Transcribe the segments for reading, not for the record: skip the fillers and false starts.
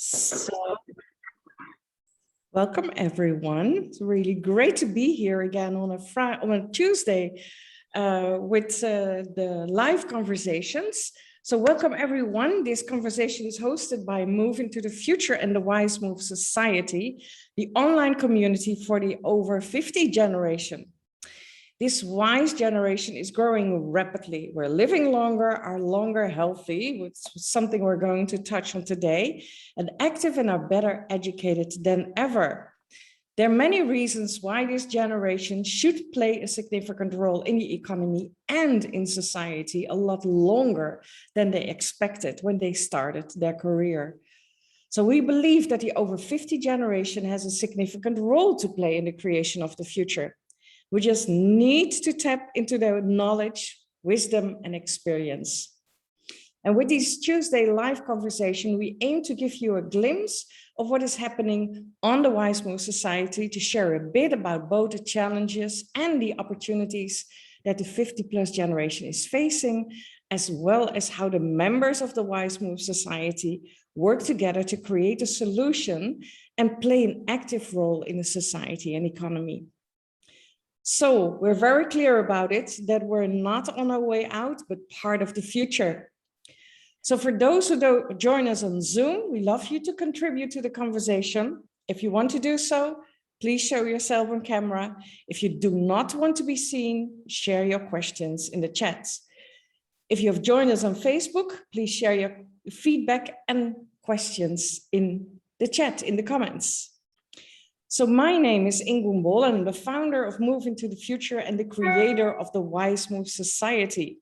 So, welcome everyone. It's really great to be here again on a Tuesday with the live conversations. So welcome everyone. This conversation is hosted by Move into the Future and the Wize Move Society, the online community for the over 50 generation. This Wize generation is growing rapidly. We're living longer, are longer healthy, which is something we're going to touch on today, and active and are better educated than ever. There are many reasons why this generation should play a significant role in the economy and in society a lot longer than they expected when they started their career. So we believe that the over 50 generation has a significant role to play in the creation of the future. We just need to tap into their knowledge, wisdom, and experience. And with this Tuesday live conversation, we aim to give you a glimpse of what is happening on the Wize Move Society, to share a bit about both the challenges and the opportunities that the 50+ generation is facing, as well as how the members of the Wize Move Society work together to create a solution and play an active role in the society and economy. So we're very clear about it, that we're not on our way out, but part of the future. So for those who join us on Zoom, we love you to contribute to the conversation. If you want to do so, please show yourself on camera. If you do not want to be seen, share your questions in the chat. If you have joined us on Facebook, please share your feedback and questions in the chat, in the comments. So my name is Ingun, and I'm the founder of Move into the Future and the creator of the Wize Move Society.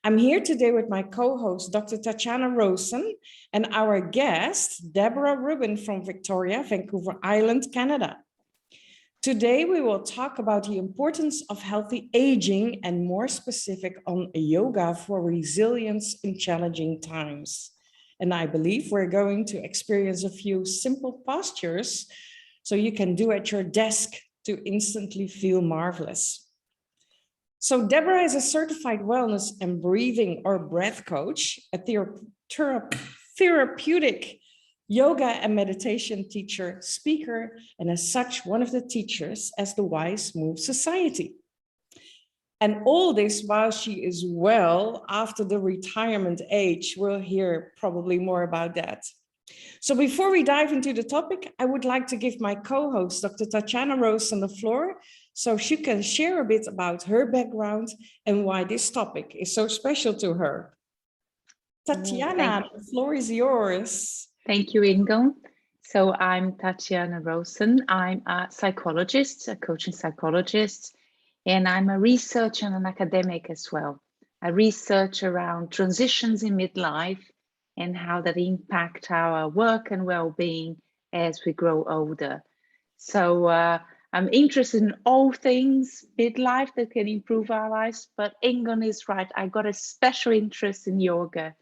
I'm here today with my co-host, Dr. Tatiana Rowson, and our guest, Deborah Rubin from Victoria, Vancouver Island, Canada. Today, we will talk about the importance of healthy aging and more specific on yoga for resilience in challenging times. And I believe we're going to experience a few simple postures so you can do at your desk to instantly feel marvelous. So Deborah is a certified wellness and breathing or breath coach, a therapeutic yoga and meditation teacher, speaker, and as such, one of the teachers as the Wize Move Society. And all this while she is well after the retirement age. We'll hear probably more about that. So before we dive into the topic, I would like to give my co-host, Dr. Tatiana Rowson, the floor so she can share a bit about her background and why this topic is so special to her. Tatiana, the floor is yours. Thank you, Ingun. So I'm Tatiana Rowson. I'm a psychologist, a coaching psychologist, and I'm a researcher and an academic as well. I research around transitions in midlife and how that impact our work and well-being as we grow older. So I'm interested in all things midlife that can improve our lives, but Ingun is right. I got a special interest in yoga.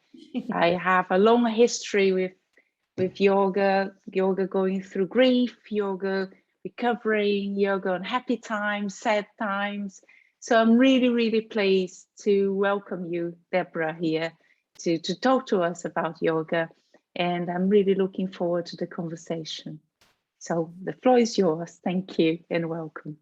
I have a long history with yoga going through grief, yoga recovering, yoga on happy times, sad times. So I'm really, really pleased to welcome you, Deborah, here to talk to us about yoga. And I'm really looking forward to the conversation. So the floor is yours. Thank you and welcome.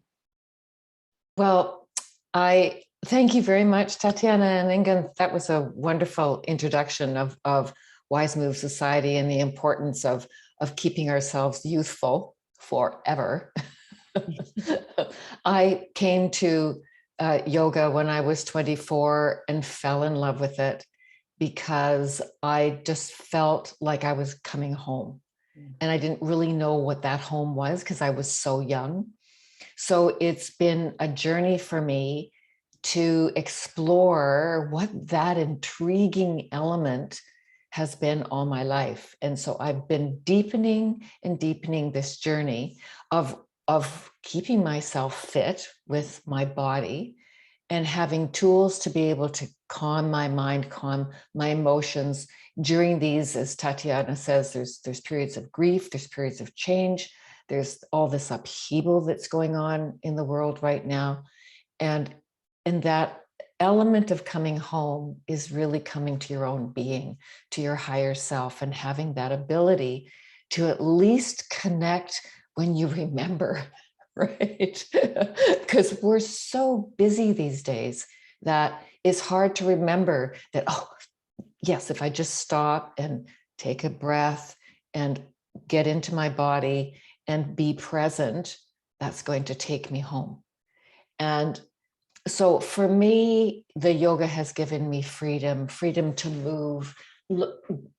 Well, I thank you very much, Tatiana and Ingun. That was a wonderful introduction of Wize Move Society and the importance of keeping ourselves youthful forever. I came to yoga when I was 24 and fell in love with it because I just felt like I was coming home. And I didn't really know what that home was because I was so young. So it's been a journey for me to explore what that intriguing element has been all my life. And so I've been deepening and deepening this journey of keeping myself fit with my body and having tools to be able to calm my mind, calm my emotions during these, as Tatiana says, there's periods of grief, there's periods of change, there's all this upheaval that's going on in the world right now. And that element of coming home is really coming to your own being, to your higher self, and having that ability to at least connect when you remember, right? Because we're so busy these days that it's hard to remember that, oh, yes, if I just stop and take a breath and get into my body and be present, that's going to take me home. And so for me, the yoga has given me freedom to move,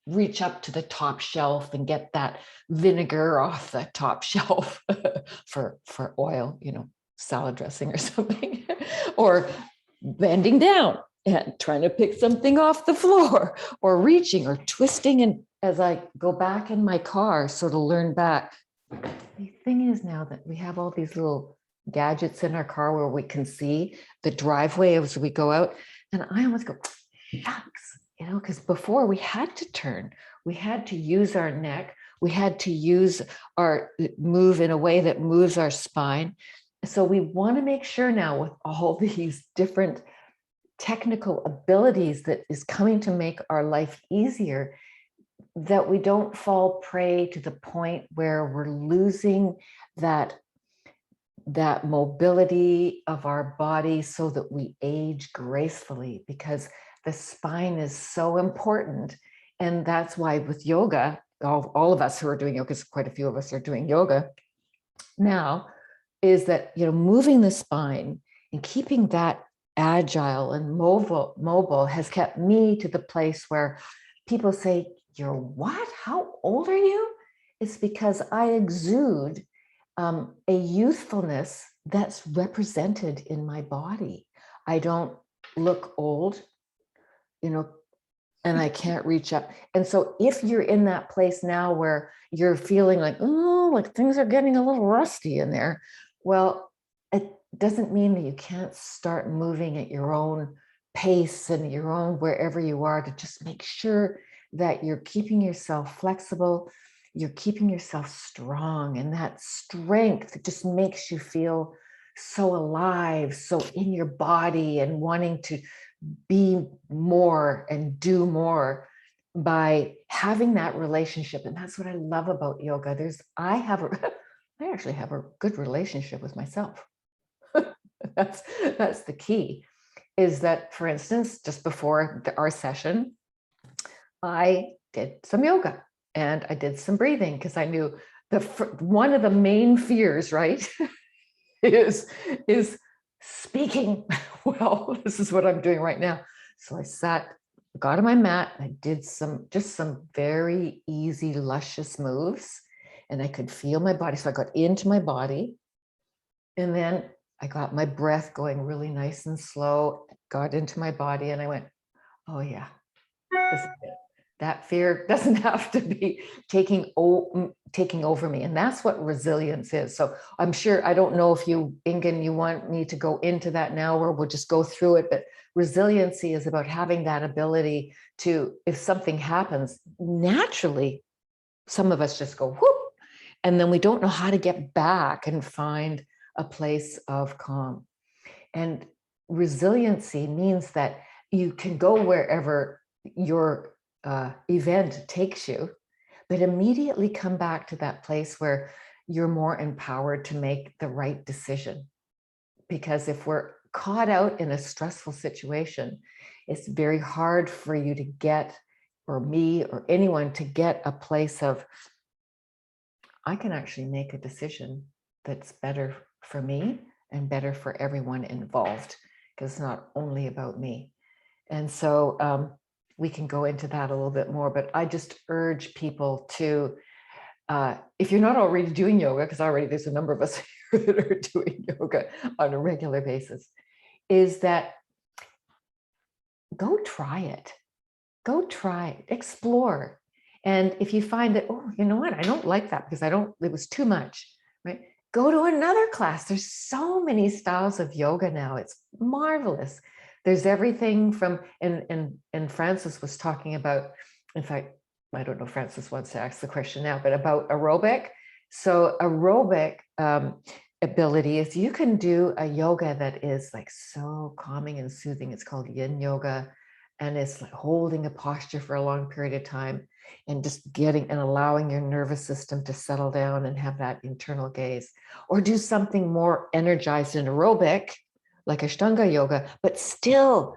reach up to the top shelf and get that vinegar off the top shelf for oil, salad dressing or something, or bending down and trying to pick something off the floor, or reaching or twisting. And as I go back in my car, sort of learn back. The thing is now that we have all these little gadgets in our car where we can see the driveway as we go out. And I almost go, shucks, because before we had to turn, we had to use our neck, we had to move in a way that moves our spine. So we want to make sure now, with all these different technical abilities that is coming to make our life easier, that we don't fall prey to the point where we're losing that mobility of our body so that we age gracefully, because the spine is so important. And that's why with yoga, all of us who are doing yoga, because quite a few of us are doing yoga now, is that, moving the spine and keeping that agile and mobile has kept me to the place where people say, "You're what? How old are you?" It's because I exude a youthfulness that's represented in my body. I don't look old, and I can't reach up. And so if you're in that place now where you're feeling like, oh, like things are getting a little rusty in there, well, it doesn't mean that you can't start moving at your own pace and your own wherever you are, to just make sure that you're keeping yourself flexible, you're keeping yourself strong, and that strength just makes you feel so alive, so in your body, and wanting to be more and do more by having that relationship. And that's what I love about yoga. I actually have a good relationship with myself. That's the key, is that, for instance, just before our session, I did some yoga and I did some breathing, because I knew one of the main fears, right, is speaking. Well, this is what I'm doing right now. So I got on my mat, and I did just some very easy, luscious moves, and I could feel my body. So I got into my body, and then I got my breath going really nice and slow, got into my body, and I went, oh yeah, this is it. That fear doesn't have to be taking over me. And that's what resilience is. So I'm sure, I don't know if you, Ingun, you want me to go into that now, or we'll just go through it. But resiliency is about having that ability to, if something happens, naturally, some of us just go, whoop, and then we don't know how to get back and find a place of calm. And resiliency means that you can go wherever your event takes you, but immediately come back to that place where you're more empowered to make the right decision. Because if we're caught out in a stressful situation, it's very hard for you to get, or me or anyone, to get a place of, I can actually make a decision that's better for me and better for everyone involved, because it's not only about me. And so we can go into that a little bit more, but I just urge people to, if you're not already doing yoga, because already there's a number of us here that are doing yoga on a regular basis, is that go try it. Go try it, explore. And if you find that, oh, you know what, I don't like that because it was too much, right? Go to another class. There's so many styles of yoga now. It's marvelous. There's everything from, and Francis was talking about, in fact, I don't know if Francis wants to ask the question now, but about aerobic. So aerobic ability is you can do a yoga that is like so calming and soothing. It's called Yin Yoga, and it's like holding a posture for a long period of time and just getting and allowing your nervous system to settle down and have that internal gaze. Or do something more energized and aerobic like Ashtanga yoga, but still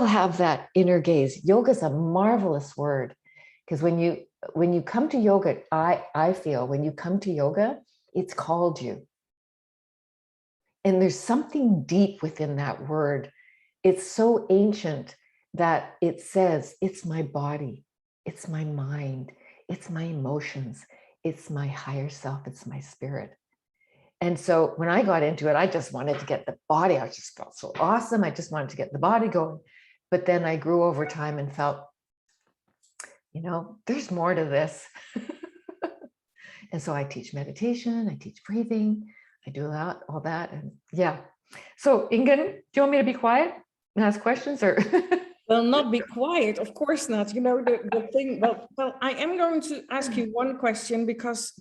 have that inner gaze. Yoga is a marvelous word, because when you come to yoga, I feel when you come to yoga, it's called you. And there's something deep within that word. It's so ancient that it says, it's my body, it's my mind, it's my emotions, it's my higher self, it's my spirit. And so when I got into it, I just wanted to get the body. I just felt so awesome. I just wanted to get the body going. But then I grew over time and felt, there's more to this. And so I teach meditation, I teach breathing, I do all that. And yeah. So Ingun, do you want me to be quiet and ask questions or? Well, not be quiet, of course not. The thing, well, I am going to ask you one question, because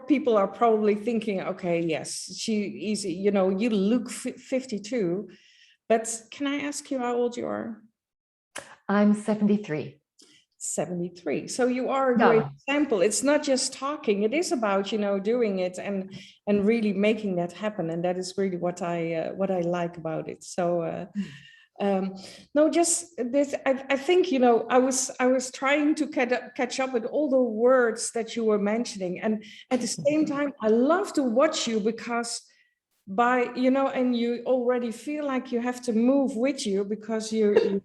people are probably thinking, okay, yes, she easy, you look 52, but can I ask you how old you are? I'm 73. 73. So you are a great example. It's not just talking, it is about, doing it and really making that happen. And that is really what I like about it. So, no, just this, I think, I was trying to catch up with all the words that you were mentioning. And at the same time, I love to watch you, because and you already feel like you have to move with you, because you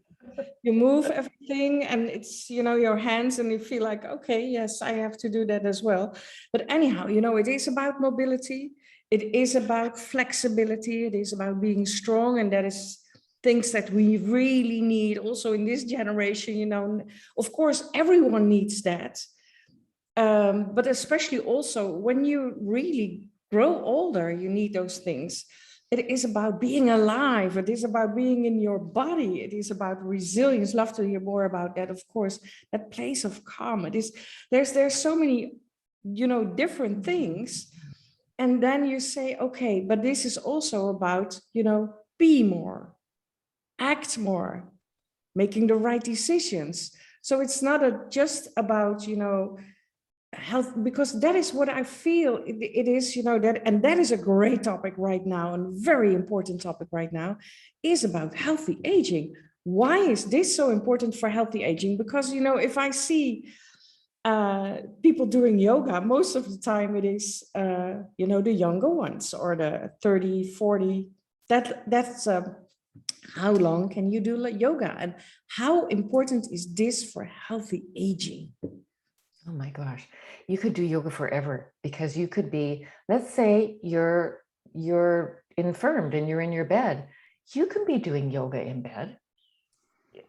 move everything, and it's, your hands, and you feel like, okay, yes, I have to do that as well. But anyhow, it is about mobility. It is about flexibility. It is about being strong. And that is things that we really need also in this generation, of course, everyone needs that. But especially also when you really grow older, you need those things. It is about being alive. It is about being in your body. It is about resilience. Love to hear more about that, of course, that place of calm. It is, there's so many, different things. And then you say, okay, but this is also about, be more, act more, making the right decisions. So it's not just about, health, because that is what I feel it is, that, and that is a great topic right now, and very important topic right now, is about healthy aging. Why is this so important for healthy aging? Because, if I see people doing yoga, most of the time it is, the younger ones, or the 30, 40, that's how long can you do yoga, and how important is this for healthy aging? Oh my gosh, you could do yoga forever, because you could be, let's say you're infirmed and you're in your bed. You can be doing yoga in bed.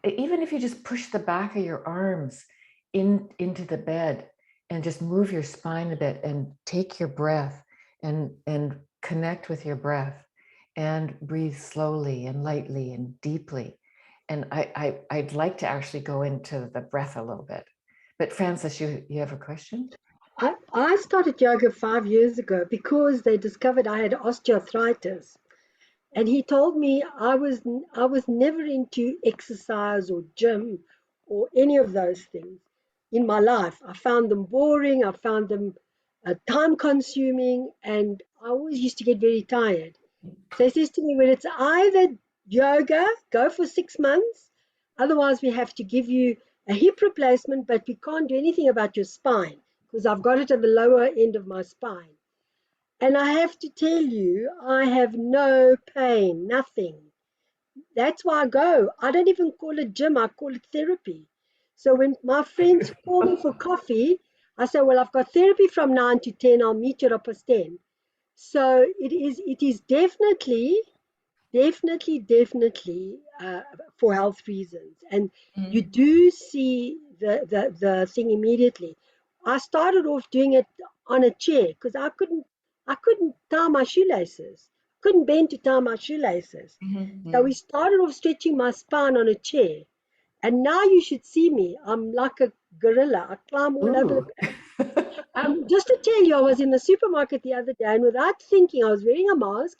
Even if you just push the back of your arms into the bed and just move your spine a bit and take your breath and connect with your breath and breathe slowly and lightly and deeply. And I'd like to actually go into the breath a little bit. But Frances, you have a question? I started yoga 5 years ago because they discovered I had osteoarthritis. And he told me I was never into exercise or gym or any of those things in my life. I found them boring. I found them time consuming, and I always used to get very tired. So he says to me, well, it's either yoga, go for 6 months. Otherwise, we have to give you a hip replacement, but we can't do anything about your spine because I've got it at the lower end of my spine. And I have to tell you, I have no pain, nothing. That's why I go. I don't even call it gym, I call it therapy. So when my friends call me for coffee, I say, well, I've got therapy from 9 to 10, I'll meet you at 10:30. So it is definitely for health reasons. And you do see the thing immediately. I started off doing it on a chair because I couldn't tie my shoelaces. Couldn't bend to tie my shoelaces. So we started off stretching my spine on a chair. And now you should see me. I'm like a gorilla. I climb all over the place. Just to tell you, I was in the supermarket the other day, and without thinking, I was wearing a mask.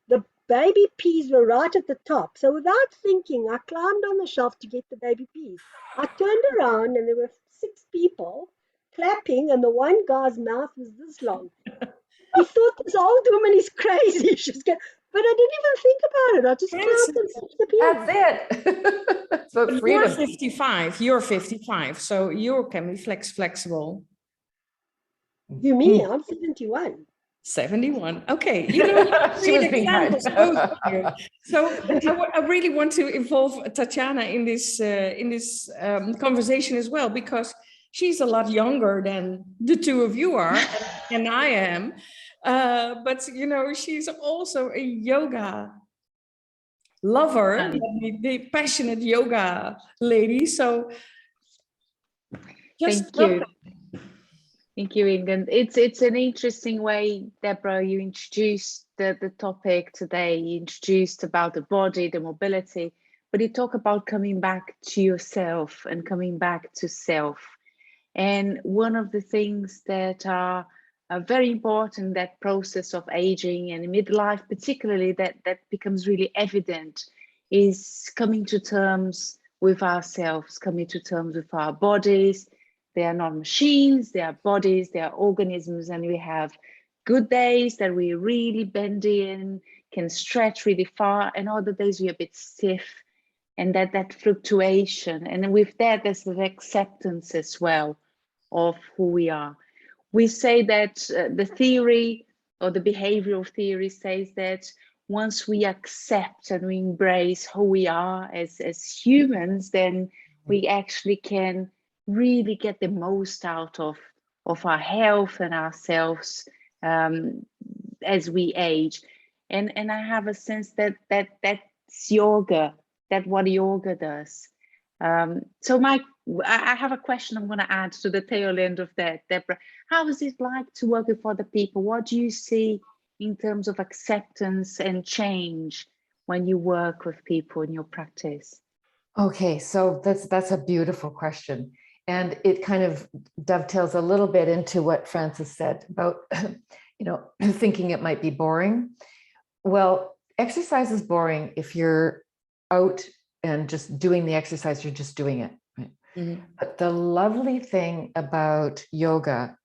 The baby peas were right at the top. So without thinking, I climbed on the shelf to get the baby peas. I turned around and there were 6 people clapping, and the one guy's mouth was this long. He thought this old woman is crazy. She's going, but I didn't even think about it. I just clapped and picked the peas. That's it. It's about You're freedom. 55. You're 55, so you can be flexible. You me? I'm 71. 71. Okay, you know, She was being kind. both of you. So I really want to involve Tatiana in this conversation as well, because she's a lot younger than the two of you are, and I am. But you know, she's also a yoga lover, the passionate yoga lady. So just thank you. Thank you, Ingun. It's an interesting way, Deborah, you introduced the topic today. You introduced about the body, the mobility, but you talk about coming back to yourself and coming back to self. And one of the things that are very important, that process of aging and midlife, particularly that becomes really evident, is coming to terms with ourselves, coming to terms with our bodies. They are not machines, they are bodies, they are organisms, and we have good days that we really bend in, can stretch really far, and other days we're a bit stiff, and that fluctuation. And with that, there's the acceptance as well of who we are. We say that the theory or the behavioral theory says that once we accept and we embrace who we are as humans, then we actually can really get the most out of our health and ourselves as we age. And I have a sense that that's yoga, that what yoga does. So I have a question I'm going to add to the tail end of that, Deborah. How is it like to work with other people? What do you see in terms of acceptance and change when you work with people in your practice? Okay, so that's a beautiful question. And it kind of dovetails a little bit into what Frances said about, you know, thinking it might be boring. Well, exercise is boring if you're out and just doing the exercise, you're just doing it. Right? Mm-hmm. But the lovely thing about yoga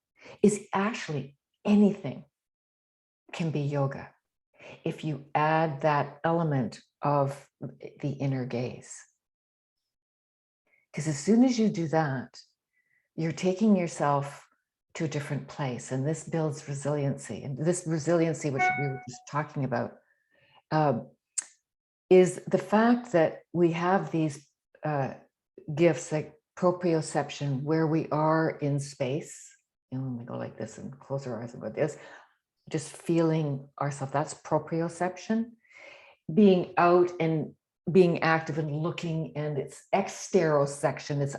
is actually anything can be yoga if you add that element of the inner gaze. Because as soon as you do that, you're taking yourself to a different place, and this builds resiliency. And this resiliency, which we were just talking about, is the fact that we have these gifts like proprioception, where we are in space. You know, when we go like this and close our eyes and go this, just feeling ourselves. That's proprioception. Being out and being active and looking, and it's exteroception. It's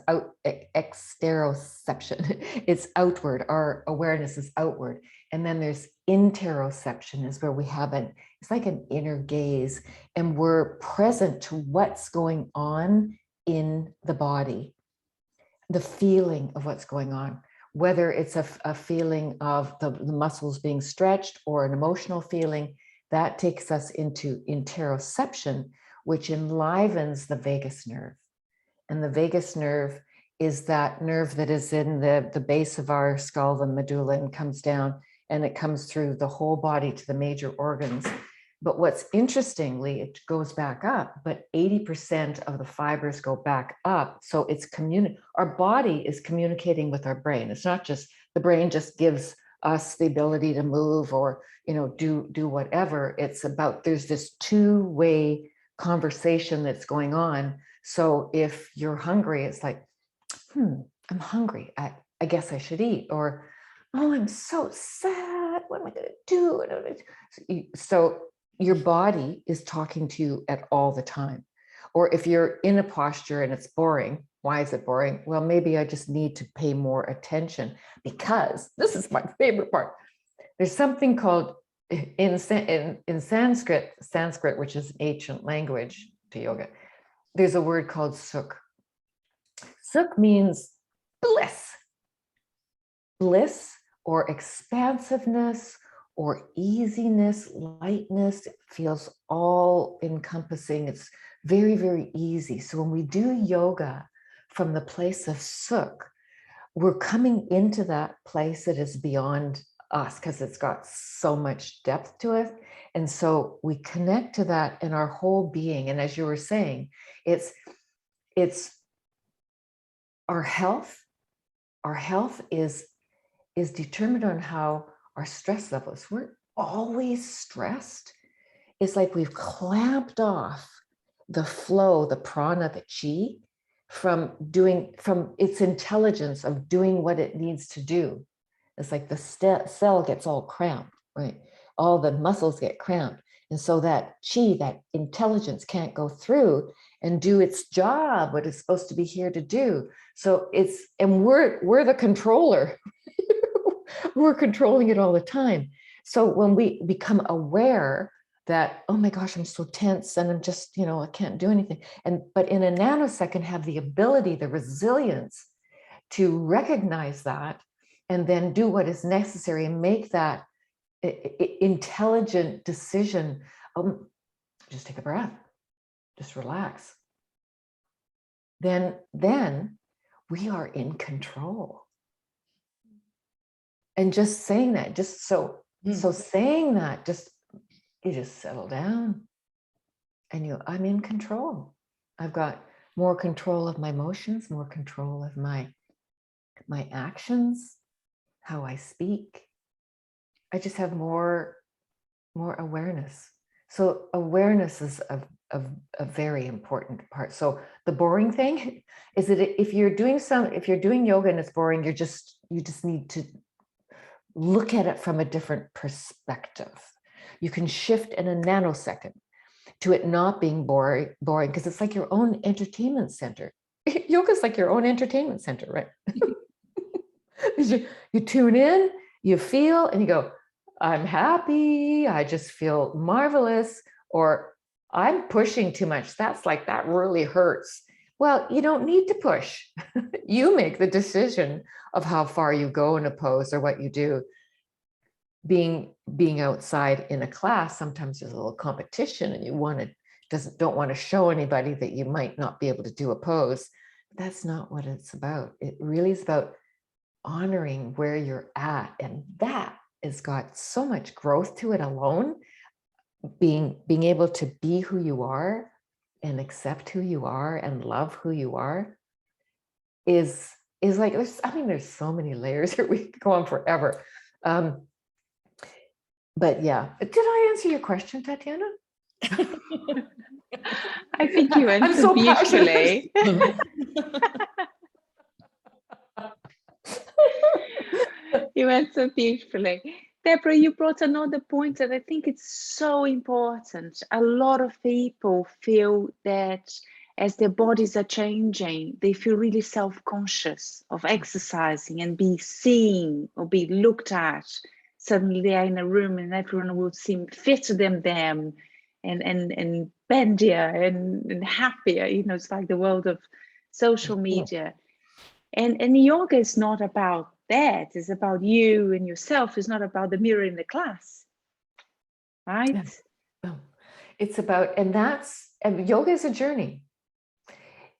exteroception. It's outward. Our awareness is outward. And then there's interoception, is where we have it's like an inner gaze, and we're present to what's going on in the body, the feeling of what's going on, whether it's a feeling of the muscles being stretched or an emotional feeling. That takes us into interoception, which enlivens the vagus nerve. And the vagus nerve is that nerve that is in the base of our skull, the medulla, and comes down, and it comes through the whole body to the major organs. But what's interestingly, it goes back up, but 80% of the fibers go back up. So it's our body is communicating with our brain. It's not just the brain just gives us the ability to move or, you know, do whatever. It's about, there's this two-way conversation that's going on. So if you're hungry, it's like, I'm hungry. I guess I should eat. Or, oh, I'm so sad. What am I going to do? So your body is talking to you at all the time. Or if you're in a posture and it's boring, why is it boring? Well, maybe I just need to pay more attention, because this is my favorite part. There's something called in Sanskrit, which is ancient language to yoga, there's a word called sukh. Sukh means bliss. Bliss or expansiveness or easiness, lightness. It feels all encompassing. It's very, very easy. So when we do yoga from the place of Sukh, we're coming into that place that is beyond us because it's got so much depth to it. And so we connect to that in our whole being. And as you were saying, it's our health. Our health is determined on how our stress levels. We're always stressed. It's like we've clamped off the flow, the prana, the chi, from its intelligence of doing what it needs to do. It's like the cell gets all cramped, right? All the muscles get cramped. And so that chi, that intelligence can't go through and do its job, what it's supposed to be here to do. So we're the controller. We're controlling it all the time. So when we become aware that, oh my gosh, I'm so tense and I'm just, I can't do anything. But in a nanosecond have the ability, the resilience to recognize that and then do what is necessary and make that intelligent decision. Just take a breath, just relax. Then we are in control. And just saying that, saying that, you just settle down and I'm in control. I've got more control of my emotions, more control of my actions, how I speak. I just have more awareness. So awareness is a very important part. So the boring thing is that if you're doing yoga and it's boring, you just need to look at it from a different perspective. You can shift in a nanosecond to it not being boring because it's like your own entertainment center. Yoga is like your own entertainment center, right? You tune in, you feel, and you go, I'm happy, I just feel marvelous, or I'm pushing too much. That really hurts. Well, you don't need to push. You make the decision of how far you go in a pose or what you do. Being outside in a class, sometimes there's a little competition and you don't want to show anybody that you might not be able to do a pose. That's not what it's about. It really is about honoring where you're at. And that has got so much growth to it alone. Being able to be who you are and accept who you are and love who you are is like, there's so many layers here. We could go on forever. But yeah, did I answer your question, Tatiana? I think you answered beautifully. You answered beautifully. Deborah, you brought another point that I think it's so important. A lot of people feel that as their bodies are changing, they feel really self-conscious of exercising and be seen or be looked at. Suddenly they're in a room and everyone will seem fitter than them and bendier and happier. It's like the world of social media. And yoga is not about that. It's about you and yourself. It's not about the mirror in the class, right? Yes. No. It's about, and yoga is a journey.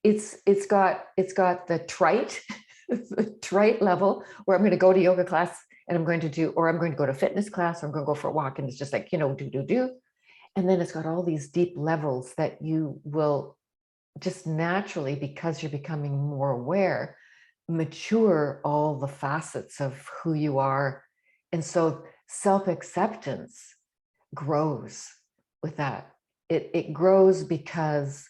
It's got the trite, the trite level where I'm going to go to yoga class and I'm going to go to fitness class, or I'm going to go for a walk, and it's just like, do. And then it's got all these deep levels that you will just naturally, because you're becoming more aware, mature all the facets of who you are. And so self-acceptance grows with that. It grows because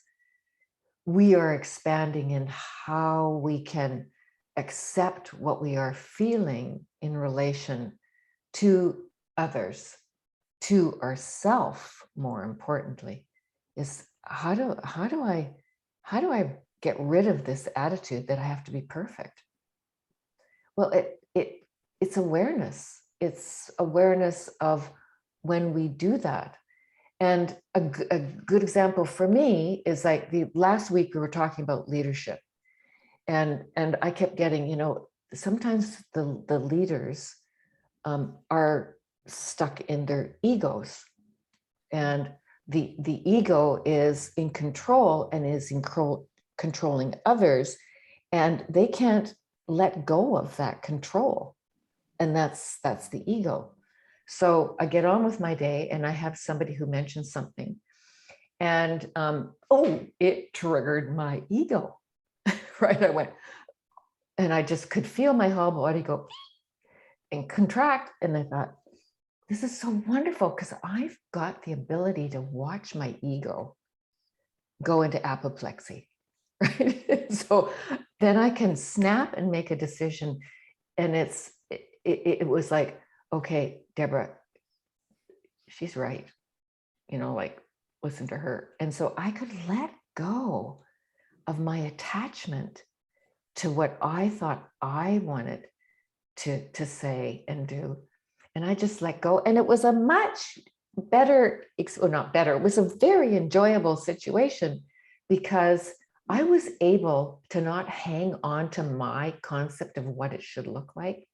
we are expanding in how we can accept what we are feeling in relation to others, to ourself. More importantly, is how do I get rid of this attitude that I have to be perfect? Well, it's awareness. It's awareness of when we do that. And a good example for me is like the last week we were talking about leadership. And I kept getting, sometimes the leaders are stuck in their egos. And the ego is in control and is controlling others, and they can't let go of that control. And that's the ego. So I get on with my day, and I have somebody who mentions something, and it triggered my ego. Right? I went, and I just could feel my whole body go and contract. And I thought, this is so wonderful, because I've got the ability to watch my ego go into apoplexy, right? So then I can snap and make a decision. And it was like, okay, Deborah, she's right. Like, listen to her. And so I could let go of my attachment to what I thought I wanted to say and do. And I just let go. And it was a much better, well, not better, it was a very enjoyable situation, because I was able to not hang on to my concept of what it should look like.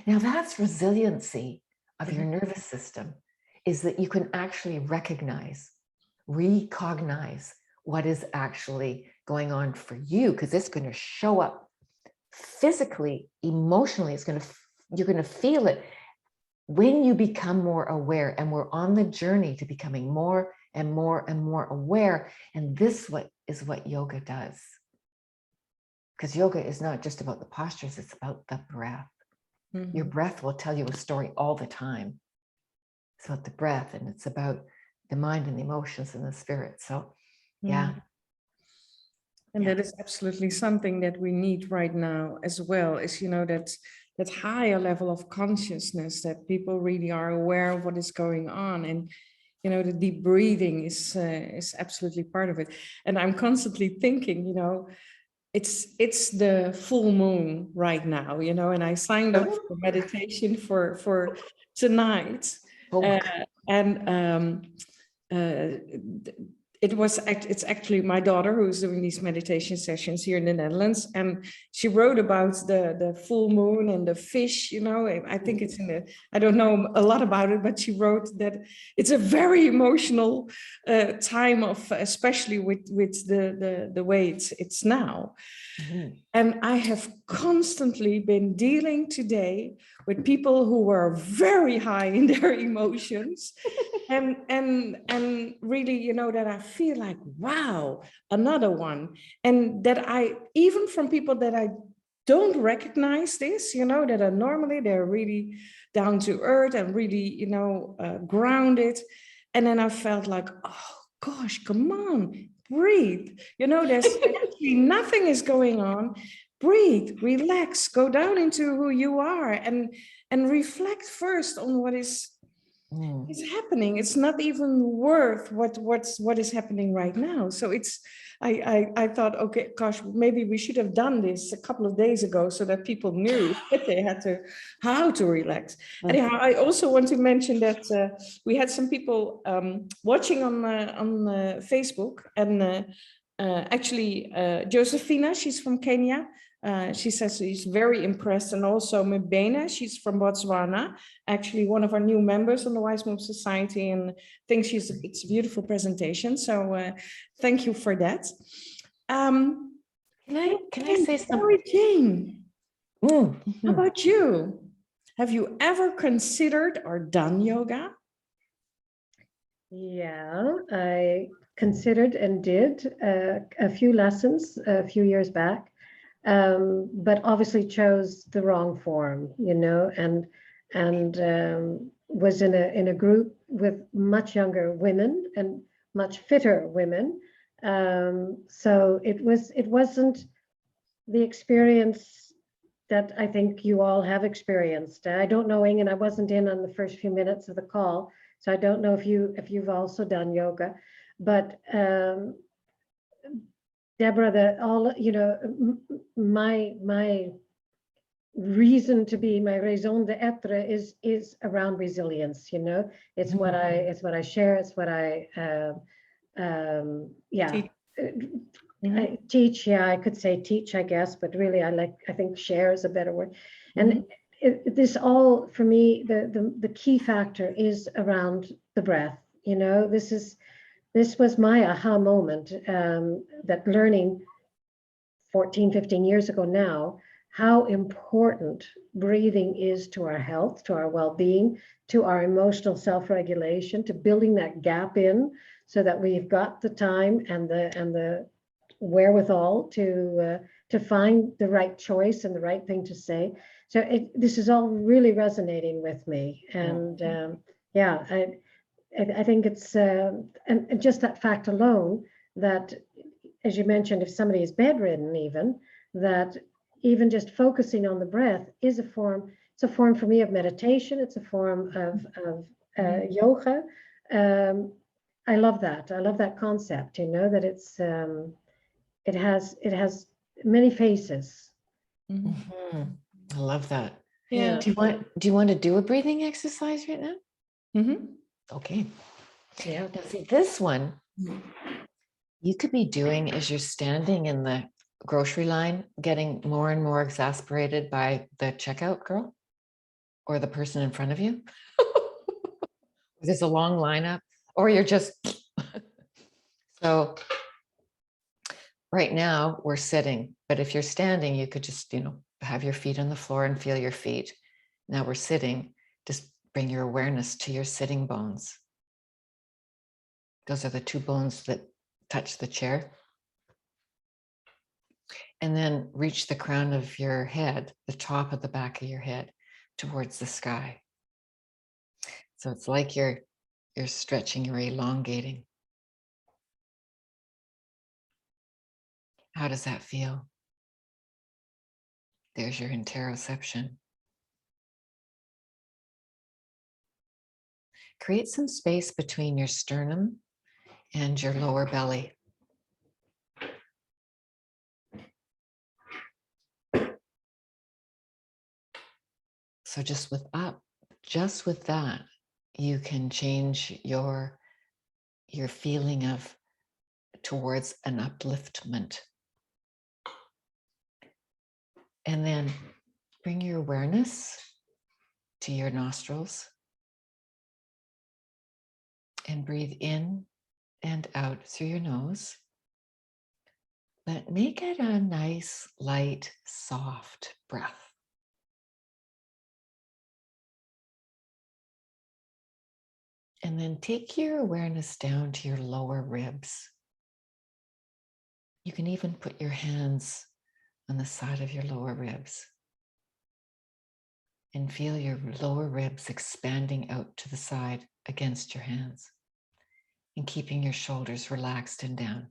Now that's resiliency of your nervous system, is that you can actually recognize what is actually going on for you, because it's going to show up physically, emotionally. You're going to feel it when you become more aware. And we're on the journey to becoming more and more and more aware. And this is what yoga does. Because yoga is not just about the postures, it's about the breath. Mm-hmm. Your breath will tell you a story all the time. It's about the breath, and it's about the mind and the emotions and the spirit. So, yeah. And that is absolutely something that we need right now as well, is, that higher level of consciousness, that people really are aware of what is going on. And, the deep breathing is absolutely part of it. And I'm constantly thinking, it's the full moon right now, and I signed up for meditation for tonight. It's actually my daughter who's doing these meditation sessions here in the Netherlands, and she wrote about the full moon and the fish. I think it's I don't know a lot about it, but she wrote that it's a very emotional time of, especially with the way it's now. Mm-hmm. And I have constantly been dealing today with people who were very high in their emotions. and really, that I feel like, wow, another one. And that I, even from people that I don't recognize this, that are normally, they're really down to earth and really, grounded. And then I felt like, oh gosh, come on, breathe. There's actually nothing is going on. Breathe, relax, go down into who you are, and reflect first on what is happening. It's not even worth what is happening right now. So I thought, okay, gosh, maybe we should have done this a couple of days ago so that people knew that they had how to relax. Anyhow, I also want to mention that we had some people watching on Facebook, and actually Josephina, she's from Kenya. She says she's very impressed, and also Mbena, she's from Botswana, actually one of our new members on the Wise Move Society, and thinks it's a beautiful presentation. So thank you for that. Can I say something? Jane, how about you? Have you ever considered or done yoga? Yeah, I considered and did a few lessons a few years back. But obviously chose the wrong form, and was in a group with much younger women and much fitter women. So it wasn't the experience that I think you all have experienced. I don't know, Ingun, I wasn't in on the first few minutes of the call, so I don't know if you've also done yoga, but Deborah, my reason to be, my raison d'être is around resilience. It's what I share. It's what I I teach. Yeah, I could say teach, I guess, but really I think share is a better word. And this all, for me, the key factor is around the breath. You know, this was my aha moment, that learning 14, 15 years ago now, how important breathing is to our health, to our well-being, to our emotional self-regulation, to building that gap in so that we've got the time and the wherewithal to find the right choice and the right thing to say. So this is all really resonating with me. And yeah, I think it's, and just that fact alone, that, as you mentioned, if somebody is bedridden even, that even just focusing on the breath is a form, it's a form for me of meditation. It's a form of yoga. I love that. I love that concept, you know, that it's, it has many faces. Mhm. I love that. Yeah. Do you want to do a breathing exercise right now? Mm-hmm. Okay. Yeah. Now see, this one you could be doing as you're standing in the grocery line, getting more and more exasperated by the checkout girl or the person in front of you. There's a long lineup, or you're just so right now we're sitting, but if you're standing, you could just, have your feet on the floor and feel your feet. Now we're sitting, just bring your awareness to your sitting bones. Those are the two bones that touch the chair. And then reach the crown of your head, the top of the back of your head, towards the sky. So it's like you're stretching, you're elongating. How does that feel? There's your interoception. Create some space between your sternum and your lower belly. So just with that, you can change your feeling of towards an upliftment. And then bring your awareness to your nostrils and breathe in and out through your nose. But make it a nice, light, soft breath. And then take your awareness down to your lower ribs. You can even put your hands on the side of your lower ribs and feel your lower ribs expanding out to the side against your hands and keeping your shoulders relaxed and down.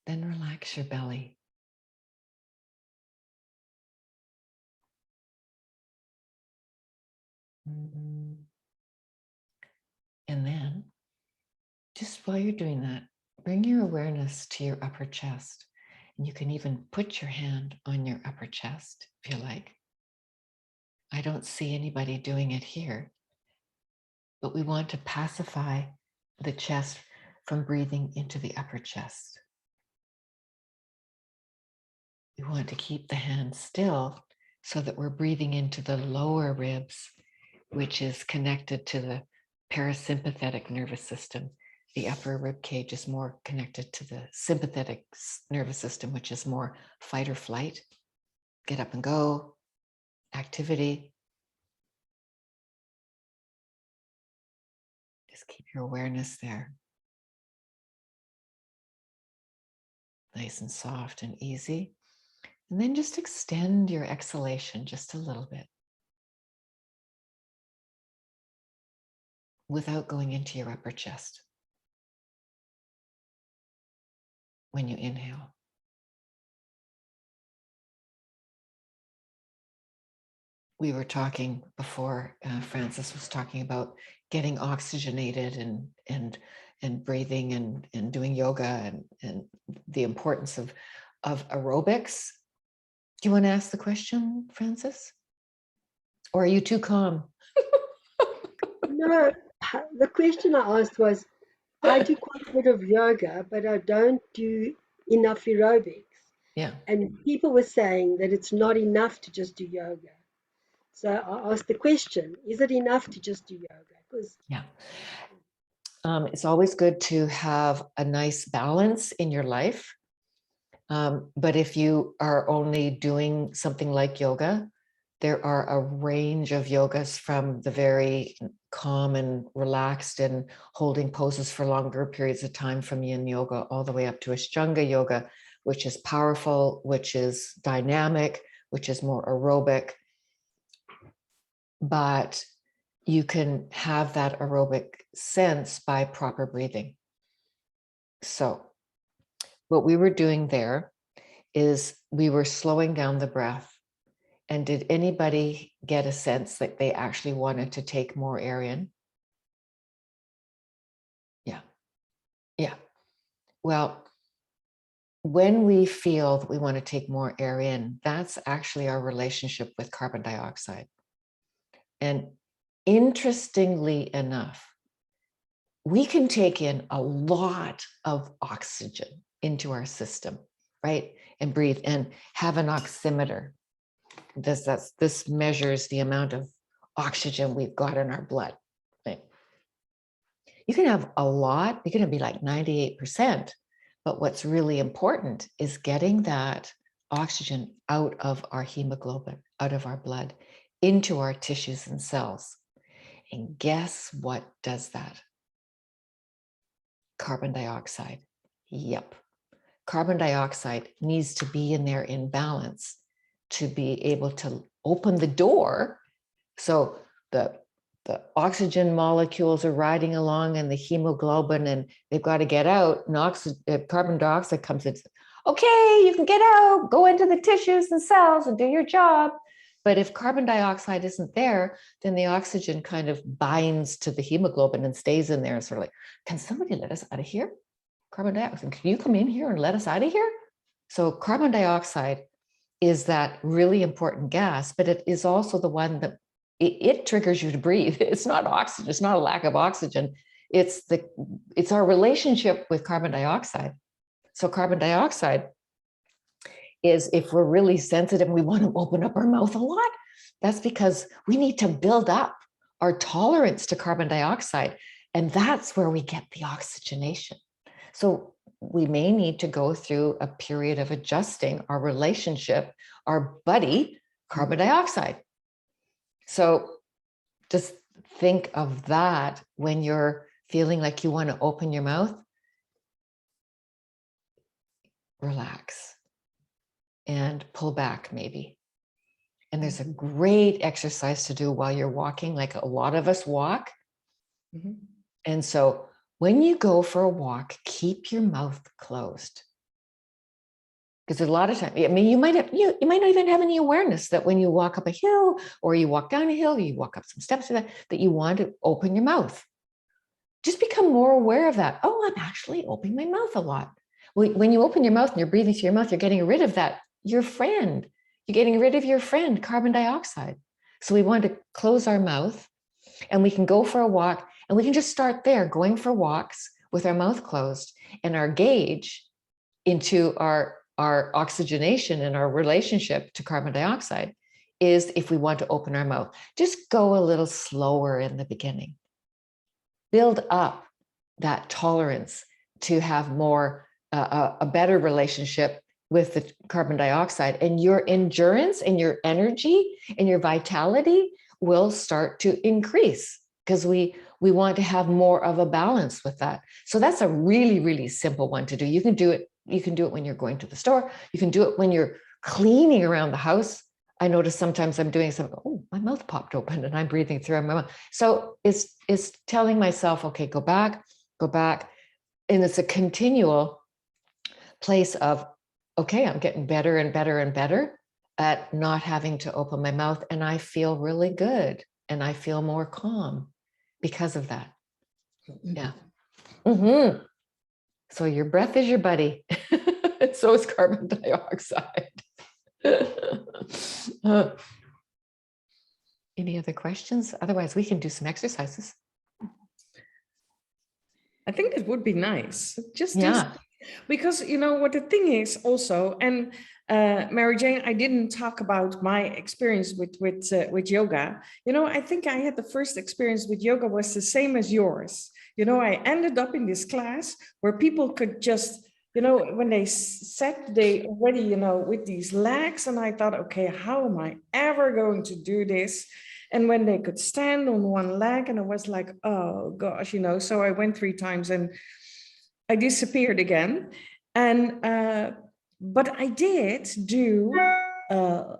Then relax your belly. And then, just while you're doing that, bring your awareness to your upper chest. And you can even put your hand on your upper chest if you like. I don't see anybody doing it here, but we want to pacify the chest from breathing into the upper chest. We want to keep the hand still so that we're breathing into the lower ribs, which is connected to the parasympathetic nervous system. The upper rib cage is more connected to the sympathetic nervous system, which is more fight or flight, get up and go, activity. Just keep your awareness there. Nice and soft and easy. And then just extend your exhalation just a little bit without going into your upper chest when you inhale. We were talking before, Francis was talking about getting oxygenated and breathing and doing yoga and the importance of aerobics. Do you want to ask the question, Francis? Or are you too calm? No, the question I asked was, I do quite a bit of yoga, but I don't do enough aerobics. Yeah. And people were saying that it's not enough to just do yoga. So I asked the question, is it enough to just do yoga? Because Yeah. It's always good to have a nice balance in your life. But if you are only doing something like yoga, there are a range of yogas, from the very calm and relaxed and holding poses for longer periods of time from Yin Yoga, all the way up to Ashtanga Yoga, which is powerful, which is dynamic, which is more aerobic. But you can have that aerobic sense by proper breathing. So what we were doing there is we were slowing down the breath. And did anybody get a sense that they actually wanted to take more air in? Yeah. Yeah. Well, when we feel that we want to take more air in, that's actually our relationship with carbon dioxide. And interestingly enough, we can take in a lot of oxygen into our system, right? And breathe and have an oximeter. This measures the amount of oxygen we've got in our blood. Right? You can have a lot, you're going to be like 98%. But what's really important is getting that oxygen out of our hemoglobin, out of our blood, into our tissues and cells. And guess what does that? Carbon dioxide. Yep. Carbon dioxide needs to be in there in balance to be able to open the door. So the oxygen molecules are riding along and the hemoglobin, and they've got to get out. And carbon dioxide comes in. Okay, you can get out, go into the tissues and cells and do your job. But if carbon dioxide isn't there, then the oxygen kind of binds to the hemoglobin and stays in there. And sort of like, can somebody let us out of here? Carbon dioxide, can you come in here and let us out of here? So carbon dioxide is that really important gas, but it is also the one that it triggers you to breathe. It's not oxygen, it's not a lack of oxygen. It's our relationship with carbon dioxide. So carbon dioxide is, if we're really sensitive and we want to open up our mouth a lot, that's because we need to build up our tolerance to carbon dioxide. And that's where we get the oxygenation. So we may need to go through a period of adjusting our relationship, our buddy, carbon dioxide. So just think of that when you're feeling like you want to open your mouth. Relax and pull back maybe. And there's a great exercise to do while you're walking, like a lot of us walk. Mm-hmm. And so when you go for a walk, keep your mouth closed. Because a lot of times, I mean, you might not even have any awareness that when you walk up a hill or you walk down a hill, or you walk up some steps, that you want to open your mouth. Just become more aware of that. Oh, I'm actually opening my mouth a lot. When you open your mouth and you're breathing through your mouth, you're getting rid of that, your friend. You're getting rid of your friend, carbon dioxide. So we want to close our mouth, and we can go for a walk, and we can just start there, going for walks with our mouth closed, and our gauge into our oxygenation and our relationship to carbon dioxide is if we want to open our mouth. Just go a little slower in the beginning. Build up that tolerance to have more, a better relationship with the carbon dioxide, and your endurance and your energy and your vitality will start to increase, because we want to have more of a balance with that. So that's a really, really simple one to do. You can do it when you're going to the store. You can do it when you're cleaning around the house. I notice sometimes I'm doing something, oh, my mouth popped open and I'm breathing through my mouth. So it's telling myself, okay, go back. And it's a continual place of, okay, I'm getting better and better and better at not having to open my mouth. And I feel really good. And I feel more calm because of that. Yeah. Mm-hmm. So your breath is your buddy. And so is carbon dioxide. Any other questions? Otherwise, we can do some exercises. I think it would be nice. Just yeah. Because you know what the thing is also, and Mary Jane, I didn't talk about my experience with yoga. You know, I think I had the first experience with yoga was the same as yours. You know, I ended up in this class where people could just, you know, when they sat, they already, you know, with these legs, and I thought, okay, how am I ever going to do this? And when they could stand on one leg, and I was like, oh gosh, you know, so I went 3 times and I disappeared again. And but I did do a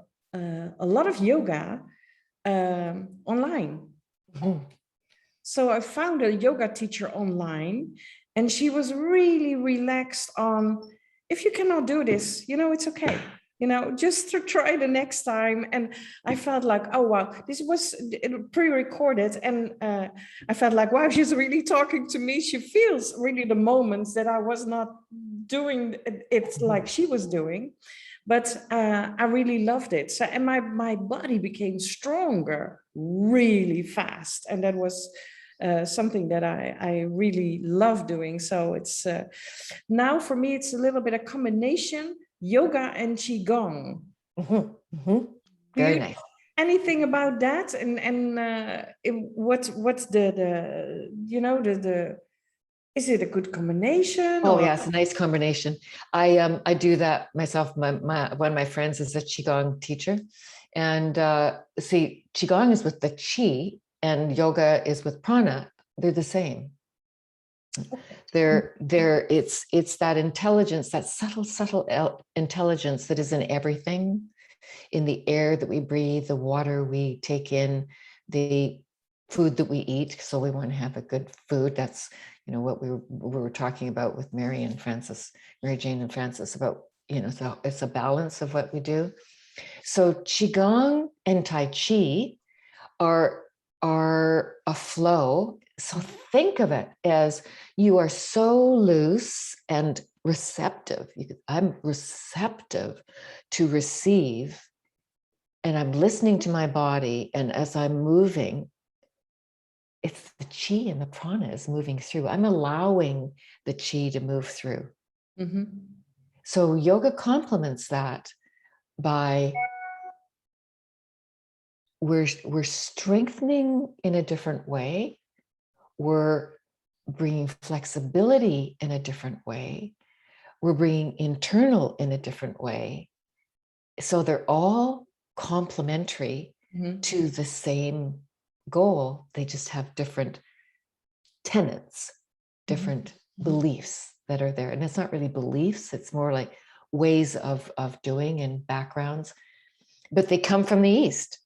lot of yoga online. Mhm. So I found a yoga teacher online, and she was really relaxed on, if you cannot do this, you know, it's okay. You know, just to try the next time. And I felt like, oh, wow, this was pre-recorded. And I felt like, wow, she's really talking to me. She feels really the moments that I was not doing it like she was doing. But I really loved it. So, and my body became stronger really fast. And that was something that I really love doing. So it's now for me, it's a little bit a combination yoga and Qigong. Mhm. Mhm. Very nice. Anything about that? And what's the you know the is it a good combination? Oh or? yeah, it's a nice combination. I do that myself. One of my friends is a Qigong teacher, and see, Qigong is with the Qi, and yoga is with prana. They're the same. It's that intelligence, that subtle intelligence that is in everything, in the air that we breathe, the water we take in, the food that we eat. So we want to have a good food. That's, you know, what we were talking about with Mary Jane and Francis about, you know, so it's a balance of what we do. So Qigong and Tai Chi are a flow. So think of it as you are so loose and receptive. I'm receptive to receive, and I'm listening to my body. And as I'm moving, it's the chi and the prana is moving through. I'm allowing the chi to move through. Mm-hmm. So yoga complements that by we're strengthening in a different way. We're bringing flexibility in a different way. We're bringing internal in a different way. So they're all complementary to the same goal. They just have different tenets, different beliefs that are there. And it's not really beliefs, it's more like ways of doing and backgrounds. But they come from the East.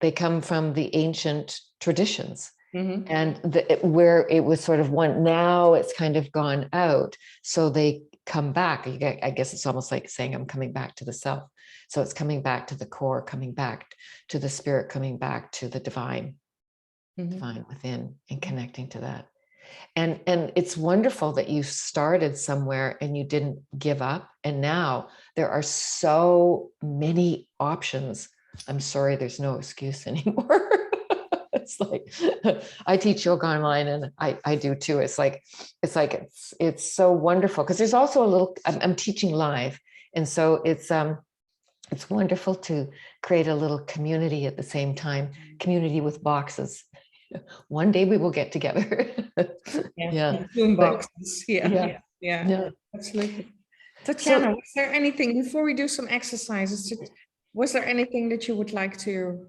They come from the ancient traditions. And where it was sort of one, now it's kind of gone out. So they come back. I guess it's almost like saying I'm coming back to the self. So it's coming back to the core, coming back to the spirit, coming back to the divine, divine within, and connecting to that. And it's wonderful that you started somewhere and you didn't give up. And now there are so many options. I'm sorry, there's no excuse anymore. It's like, I teach yoga online, and I do too. It's so wonderful because there's also a little, I'm teaching live. And so it's wonderful to create a little community at the same time, community with boxes. One day we will get together. Yeah. Zoom boxes. Yeah. Absolutely. Tatiana, was there anything before we do some exercises? Was there anything that you would like to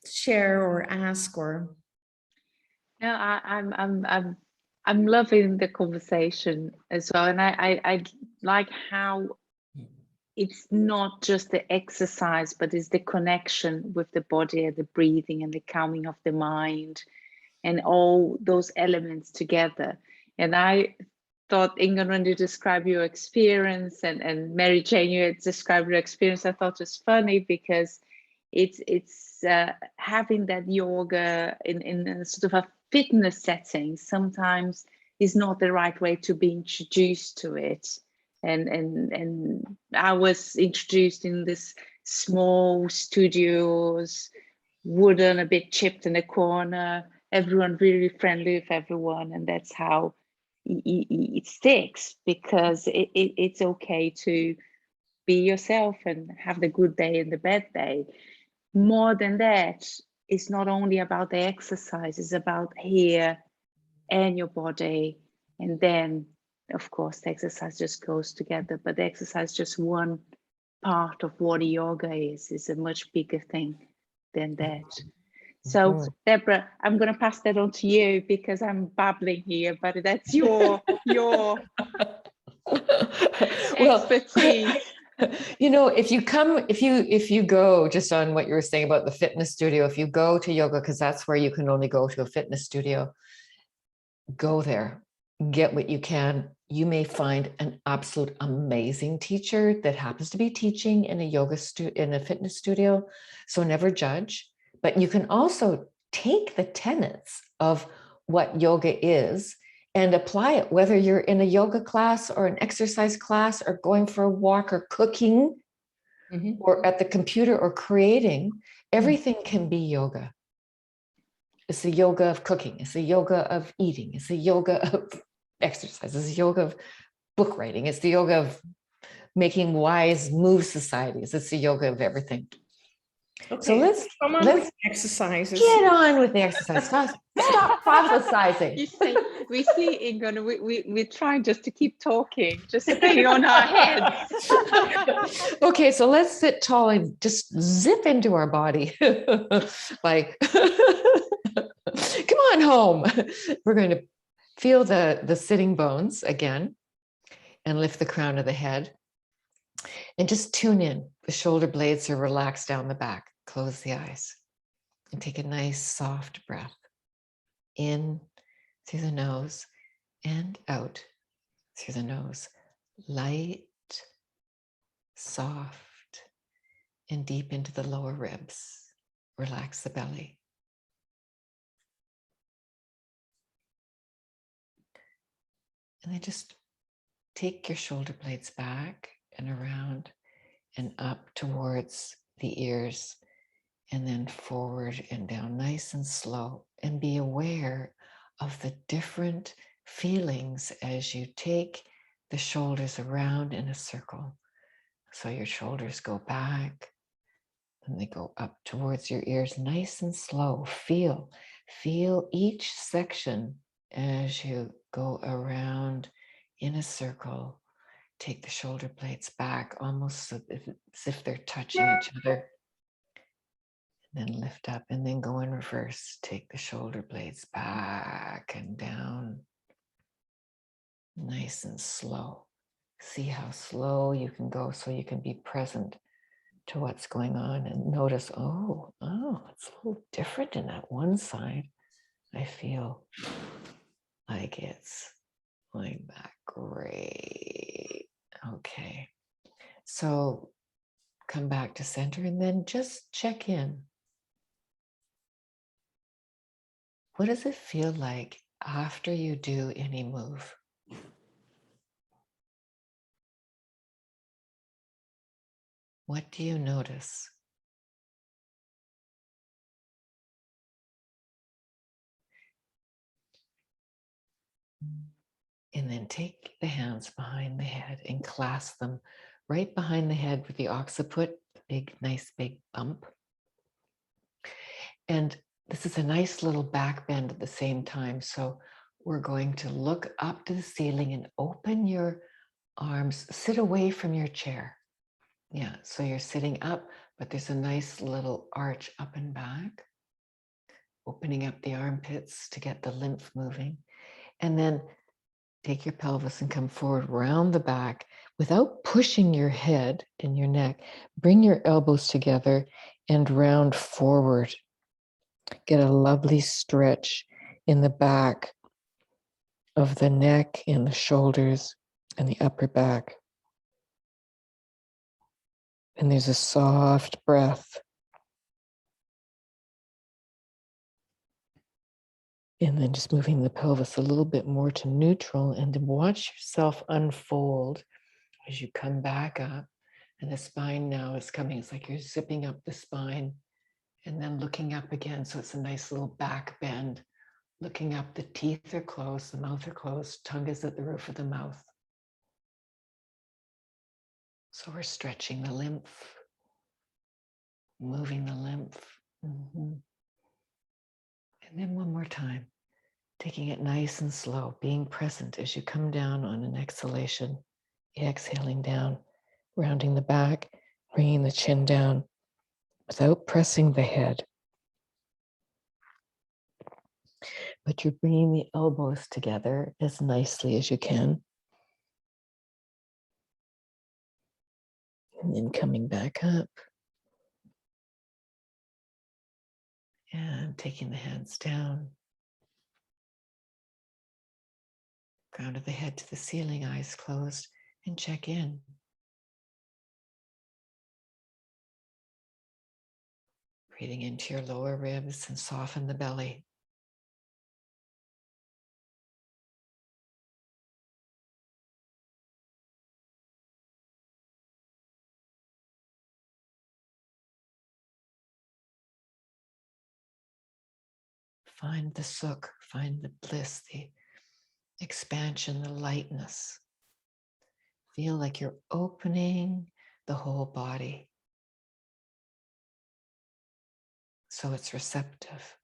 share or ask or? No, I'm loving the conversation as well, and I like how it's not just the exercise, but it's the connection with the body and the breathing and the calming of the mind and all those elements together. And I thought, Ingun, when you describe your experience, and Mary Jane, you described your experience, I thought it was funny because it's having that yoga in a sort of a fitness setting sometimes is not the right way to be introduced to it. And I was introduced in this small studios, wooden, a bit chipped in the corner, everyone really friendly with everyone, and that's how it sticks, because it's okay to be yourself and have the good day and the bad day. More than that, it's not only about the exercise, it's about here and your body. And then, of course, the exercise just goes together, but the exercise is just one part of what yoga is a much bigger thing than that. So, Deborah, I'm going to pass that on to you, because I'm babbling here, but that's your expertise. You know, if you go just on what you were saying about the fitness studio, if you go to yoga, because that's where you can only go to a fitness studio, go there, get what you can. You may find an absolute amazing teacher that happens to be teaching in a fitness studio. So never judge, but you can also take the tenets of what yoga is and apply it, whether you're in a yoga class or an exercise class or going for a walk or cooking or at the computer or creating. Everything can be yoga. It's the yoga of cooking. It's the yoga of eating. It's the yoga of exercise. It's the yoga of book writing. It's the yoga of making wise move societies. It's the yoga of everything. Okay, so let's with exercises. Get on with the exercise. Stop prophesizing. You see, we see, Ingun, we're trying just to keep talking, just stay on our heads. Okay, so let's sit tall and just zip into our body. Like, come on home. We're going to feel the sitting bones again and lift the crown of the head. And just tune in. The shoulder blades are relaxed down the back. Close the eyes and take a nice soft breath in through the nose and out through the nose. Light, soft, and deep into the lower ribs. Relax the belly. And then just take your shoulder blades back and around and up towards the ears, and then forward and down, nice and slow. And be aware of the different feelings as you take the shoulders around in a circle. So your shoulders go back and they go up towards your ears, nice and slow. Feel each section as you go around in a circle. Take the shoulder blades back, almost as if they're touching each other. And then lift up and then go in reverse. Take the shoulder blades back and down. Nice and slow. See how slow you can go so you can be present to what's going on and notice, oh, it's a little different in that one side. I feel like it's going back. Great. Okay. So come back to center and then just check in. What does it feel like after you do any move? What do you notice? And then take the hands behind the head and clasp them right behind the head with the occiput, nice big bump. And this is a nice little back bend at the same time. So we're going to look up to the ceiling and open your arms, sit away from your chair. Yeah, so you're sitting up, but there's a nice little arch up and back, opening up the armpits to get the lymph moving. And then take your pelvis and come forward round the back without pushing your head and your neck. Bring your elbows together and round forward. Get a lovely stretch in the back of the neck and the shoulders and the upper back. And there's a soft breath. And then just moving the pelvis a little bit more to neutral, and to watch yourself unfold as you come back up. And the spine now is coming. It's like you're zipping up the spine and then looking up again. So it's a nice little back bend Looking up, the teeth are closed, the mouth are closed, tongue is at the roof of the mouth. So we're stretching the lymph, moving the lymph. And then one more time, taking it nice and slow, being present as you come down on an exhalation, exhaling down, rounding the back, bringing the chin down without pressing the head. But you're bringing the elbows together as nicely as you can. And then coming back up. And taking the hands down. Crown of the head to the ceiling, eyes closed, and check in. Breathing into your lower ribs and soften the belly. Find the sukh, find the bliss, the expansion, the lightness. Feel like you're opening the whole body. So it's receptive.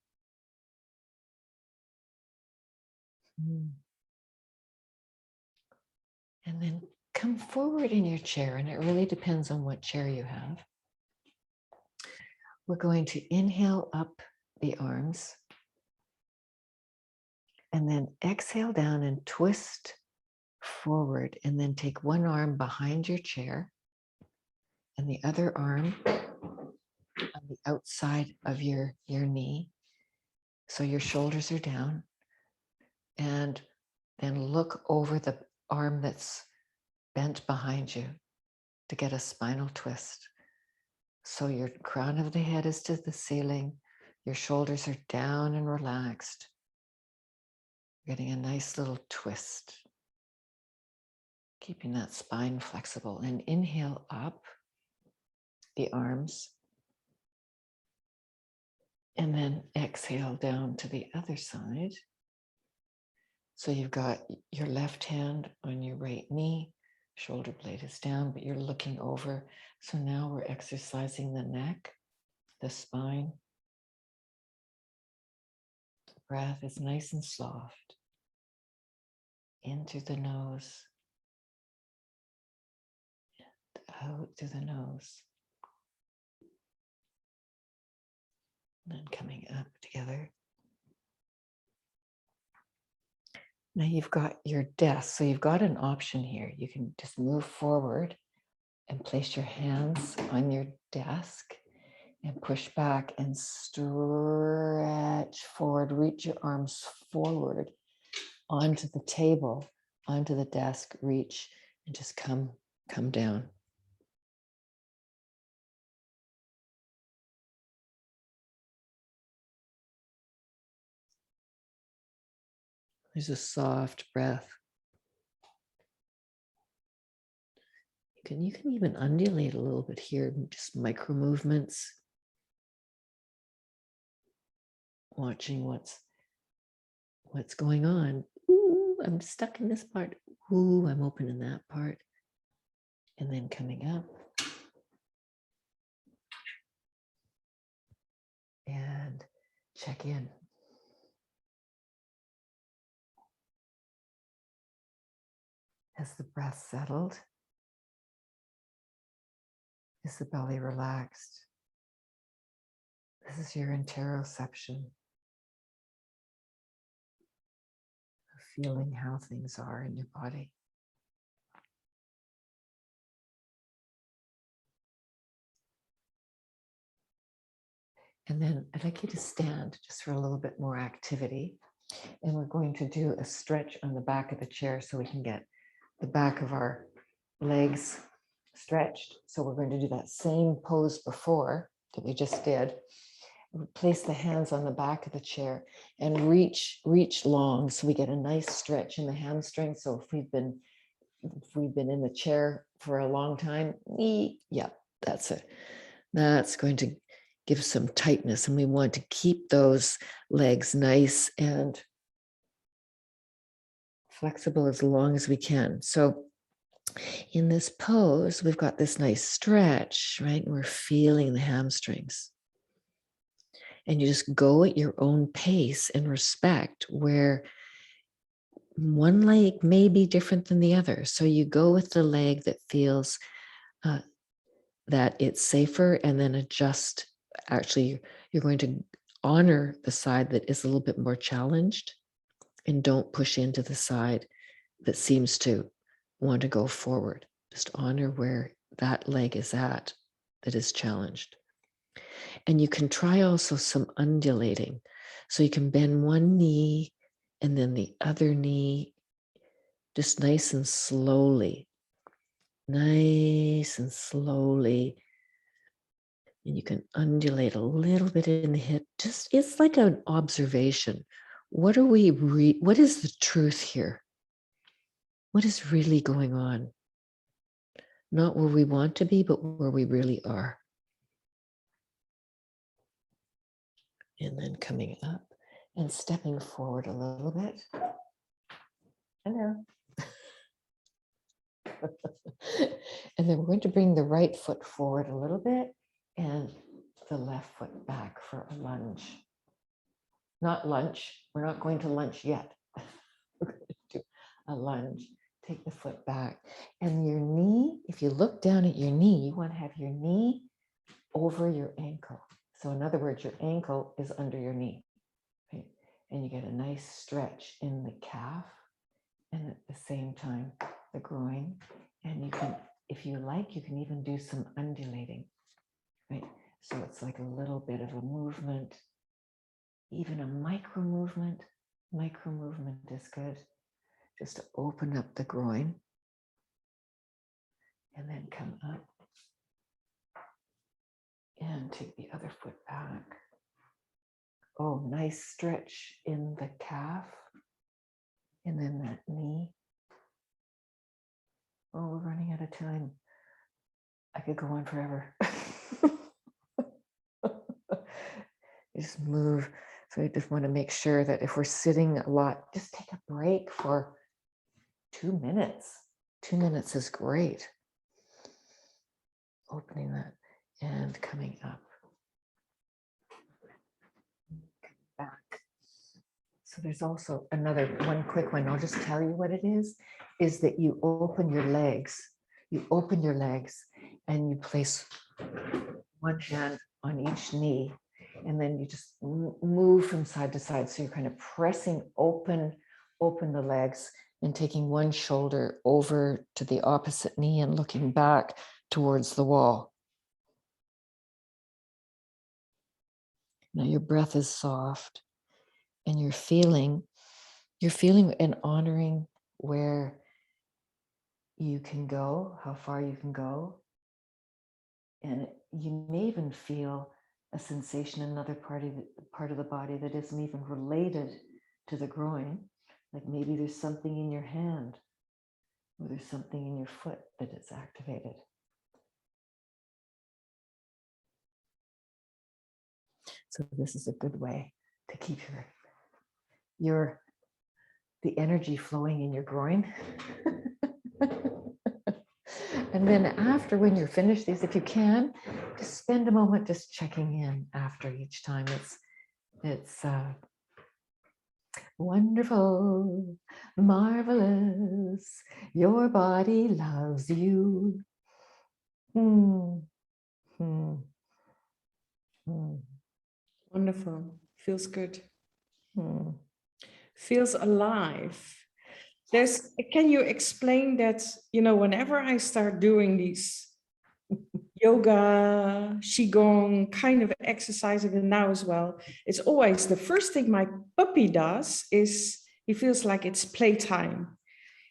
And then come forward in your chair, and it really depends on what chair you have. We're going to inhale up the arms. And then exhale down and twist forward, and then take one arm behind your chair and the other arm on the outside of your knee. So your shoulders are down, and then look over the arm that's bent behind you to get a spinal twist. So your crown of the head is to the ceiling, your shoulders are down and relaxed. Getting a nice little twist. Keeping that spine flexible, and inhale up the arms. And then exhale down to the other side. So you've got your left hand on your right knee, shoulder blade is down, but you're looking over. So now we're exercising the neck, the spine. The breath is nice and soft. In through the nose. Out through the nose. And then coming up together. Now you've got your desk. So you've got an option here. You can just move forward and place your hands on your desk and push back and stretch forward. Reach your arms forward onto the table, onto the desk, reach, and just come down. There's a soft breath. You can even undulate a little bit here, just micro movements. Watching what's going on. Ooh, I'm stuck in this part. Ooh, I'm open in that part. And then coming up. And check in. Has the breath settled? Is the belly relaxed? This is your interoception. Of feeling how things are in your body. And then I'd like you to stand just for a little bit more activity. And we're going to do a stretch on the back of the chair so we can get the back of our legs stretched. So we're going to do that same pose before that we just did. Place the hands on the back of the chair and reach long so we get a nice stretch in the hamstring. So if we've been in the chair for a long time, yeah, that's it. That's going to give some tightness, and we want to keep those legs nice and flexible as long as we can. So in this pose, we've got this nice stretch, right? And we're feeling the hamstrings. And you just go at your own pace and respect where one leg may be different than the other. So you go with the leg that feels that it's safer, and then adjust. Actually, you're going to honor the side that is a little bit more challenged, and don't push into the side that seems to want to go forward. Just honor where that leg is at that is challenged. And you can try also some undulating. So you can bend one knee and then the other knee, just nice and slowly. Nice and slowly. And you can undulate a little bit in the hip. Just, it's like an observation. What are we, what is the truth here? What is really going on? Not where we want to be, but where we really are. And then coming up and stepping forward a little bit. Hello. And then we're going to bring the right foot forward a little bit and the left foot back for a lunge. Not lunch. We're not going to lunch yet. We're going to do a lunge. Take the foot back. And your knee, if you look down at your knee, you want to have your knee over your ankle. So in other words, your ankle is under your knee. Right? And you get a nice stretch in the calf and at the same time, the groin. And you can, if you like, you can even do some undulating. Right? So it's like a little bit of a movement, even a micro movement. Micro movement is good. Just to open up the groin and then come up and take the other foot back. Oh, nice stretch in the calf and then that knee. Oh, we're running out of time. I could go on forever. Just move. So I just want to make sure that if we're sitting a lot, just take a break for 2 minutes. 2 minutes is great. Opening that and coming up. Back. So there's also another one quick one. I'll just tell you what it is that you open your legs. You open your legs and you place one hand on each knee, and then you just move from side to side. So you're kind of pressing open the legs and taking one shoulder over to the opposite knee and looking back towards the wall. Now your breath is soft and you're feeling and honoring where you can go, how far you can go. And you may even feel a sensation in another part of the body that isn't even related to the groin. Like maybe there's something in your hand or there's something in your foot that is activated. So this is a good way to keep the energy flowing in your groin. And then after, when you're finished these, if you can, just spend a moment just checking in after each time. It's wonderful, marvelous, your body loves you. Wonderful. Feels good. Feels alive. Can you explain that, whenever I start doing these yoga, Qigong kind of exercising, and now as well, it's always the first thing my puppy does is he feels like it's playtime.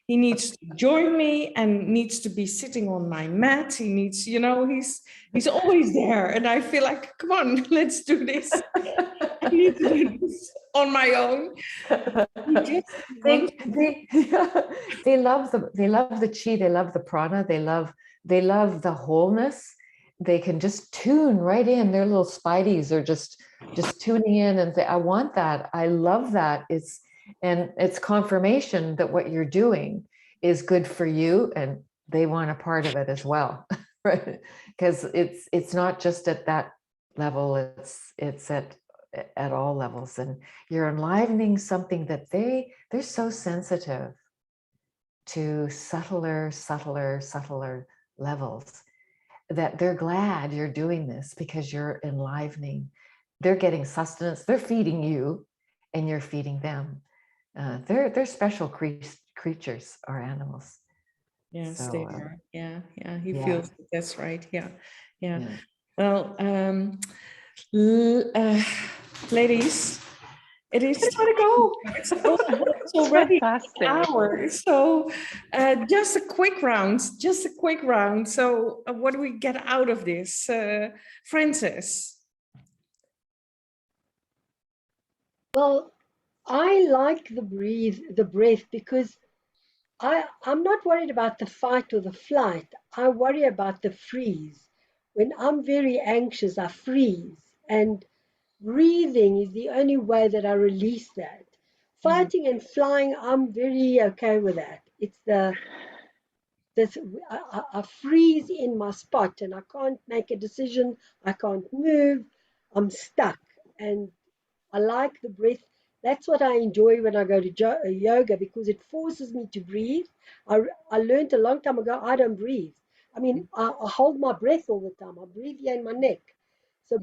He needs to join me and needs to be sitting on my mat. He needs, he's always there. And I feel like, come on, let's do this. I need to do this on my own. They love the chi, they love the prana, they love the wholeness. they can just tune right in. Their little spideys are just tuning in and say, I want that. I love that. It's confirmation that what you're doing is good for you, and they want a part of it as well, right? Because it's not just at that level, it's at all levels, and you're enlivening something that they're so sensitive to subtler levels, that they're glad you're doing this because you're enlivening. They're getting sustenance, they're feeding you, and you're feeding them. They're special creatures or animals. Yes, So, they are. Yeah, he yeah. feels it. That's right. Yeah. Yeah. Well, ladies, it is I gotta go. it's already an Fantastic. hour. So just a quick round. So what do we get out of this? Frances? Well, I like the breath, because I'm not worried about the fight or the flight. I worry about the freeze. When I'm very anxious, I freeze. And breathing is the only way that I release that. Fighting and flying, I'm very okay with that. It's I freeze in my spot, and I can't make a decision. I can't move. I'm stuck. And I like the breath. That's what I enjoy when I go to yoga, because it forces me to breathe. I learned a long time ago, I don't breathe. I mean, I hold my breath all the time. I breathe here in my neck. So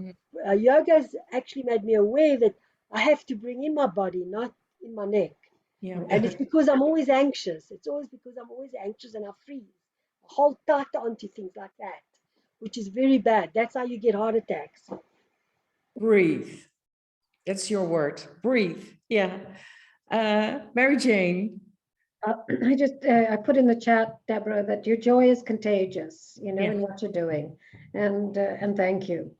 yoga has actually made me aware that I have to bring in my body, not in my neck. Yeah. And it's because I'm always anxious. It's always because I'm always anxious, and I freeze. I hold tight onto things like that, which is very bad. That's how you get heart attacks. Breathe. That's your word. Breathe. Yeah. Mary Jane. I put in the chat, Deborah, that your joy is contagious, you know, Yeah. in what you're doing, and thank you.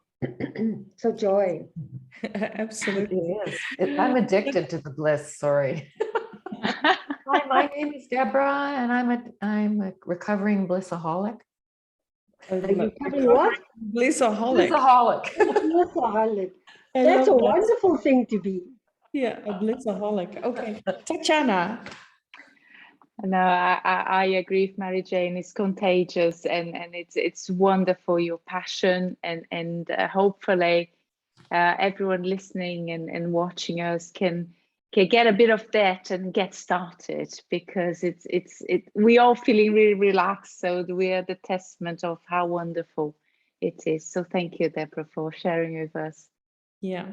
So joy. Absolutely. It is. I'm addicted to the bliss. Sorry. Hi, my name is Deborah, and I'm a recovering blissaholic. Are you covering what? Blissaholic. Blissaholic. I That's love a that. wonderful thing to be. Yeah, a blissaholic. Okay. Tatiana. No, I agree with Mary Jane. It's contagious, and it's wonderful, your passion, and hopefully everyone listening and watching us can get a bit of that and get started, because we all feeling really relaxed. So we are the testament of how wonderful it is. So thank you, Deborah, for sharing with us. Yeah.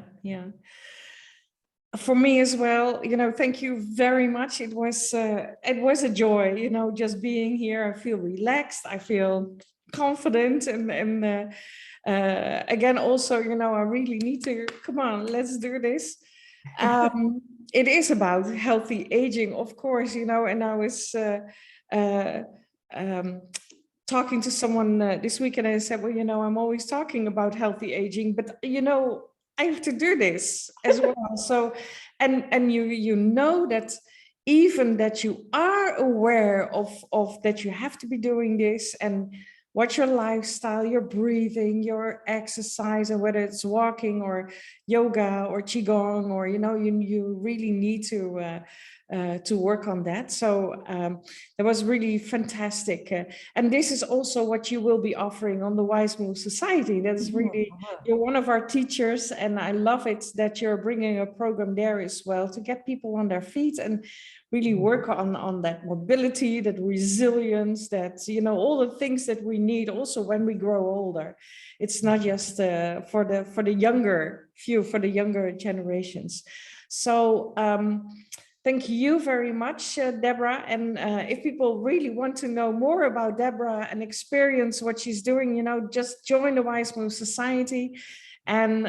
For me as well, thank you very much. It was a joy, just being here. I feel relaxed. I feel confident, and again, also, I really need to come on. Let's do this. It is about healthy aging, of course, and I was talking to someone this week, and I said, well, I'm always talking about healthy aging, but I have to do this as well. So, and you know that even that you are aware of that you have to be doing this, and what's your lifestyle, your breathing, your exercise, and whether it's walking or yoga or Qigong, or you really need to work on that. So that was really fantastic. And this is also what you will be offering on the Wize Society. That is really, you're one of our teachers, and I love it that you're bringing a program there as well to get people on their feet and really work on that mobility, that resilience, that, all the things that we need also when we grow older. It's not just for the younger few, for the younger generations. So thank you very much, Deborah. And if people really want to know more about Deborah and experience what she's doing, just join the Wize Society and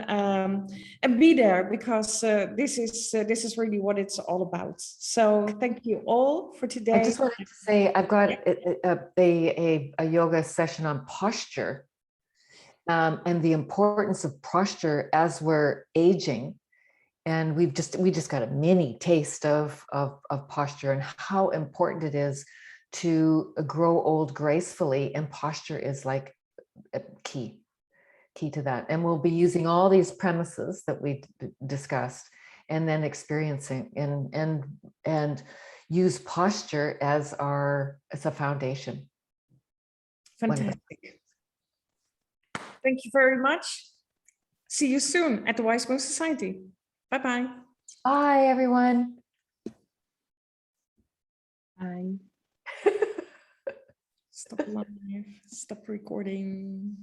be there, because this is really what it's all about. So thank you all for today. I just wanted to say I've got a yoga session on posture, and the importance of posture as we're aging. And we just got a mini taste of posture and how important it is to grow old gracefully, and posture is like key. key to that. And we'll be using all these premises that we discussed, and then experiencing and use posture as a foundation. Fantastic. Thank you very much. See you soon at the Wize Society. Bye-bye. Bye, everyone. Bye. Stop live. Stop recording.